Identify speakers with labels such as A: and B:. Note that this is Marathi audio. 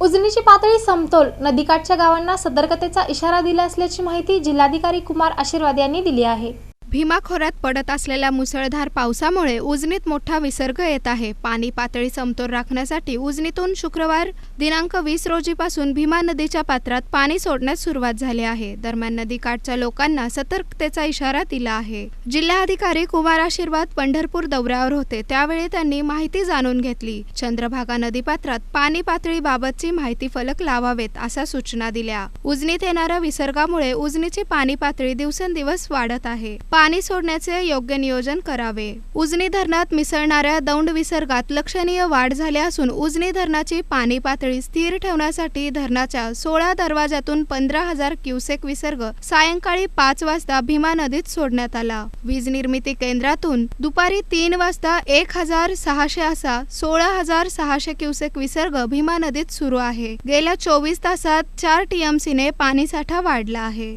A: उजनीची पातळी समतोल, नदीकाठच्या गावांना सतर्कतेचा इशारा दिला असल्याची माहिती जिल्हाधिकारी कुमार आशीर्वाद यांनी दिली आहे।
B: भीमा खोऱ्यात पडत असलेल्या मुसळधार पावसामुळे उजनीत मोठा विसर्ग येत आहे। पाणी पातळी समतोल राखण्यासाठी उजनीतून शुक्रवार दिनांक 20 रोजीपासून भीमा नदीच्या पात्रात पाणी सोडण्यास सुरुवात झाली आहे। दरम्यान नदीकाठच्या लोकांना सतर्कतेचा इशारा दिला आहे। जिल्हाधिकारी कुमार आशीर्वाद पंढरपूर दौऱ्यावर होते, त्यावेळी त्यांनी माहिती जाणून घेतली। चंद्रभागा नदीपात्रात पाणी पातळीबाबतची माहिती फलक लावावेत अशा सूचना दिल्या। उजनीत येणाऱ्या विसर्गामुळे उजनीची पाणी पातळी दिवसेंदिवस वाढत आहे। पाणी सोडण्याचे योग्य नियोजन करावे। उजनी धरणात मिसळणाऱ्या दौंड विसर्गात लक्षणीय वाढ झाली असून उजनी धरणाची पाणी पातळी स्थिर ठेवण्यासाठी धरणाच्या 16 दरवाजातून 15,000 क्युसेक विसर्ग सायंकाळी 5 वाजता भीमा नदीत सोडण्यात आला। वीज निर्मिती केंद्रातून दुपारी 3 वाजता 1,600 असा 16,600 क्युसेक विसर्ग भीमा नदीत सुरू आहे। गेल्या 24 तासात 4 TMCने पाणीसाठा वाढला आहे।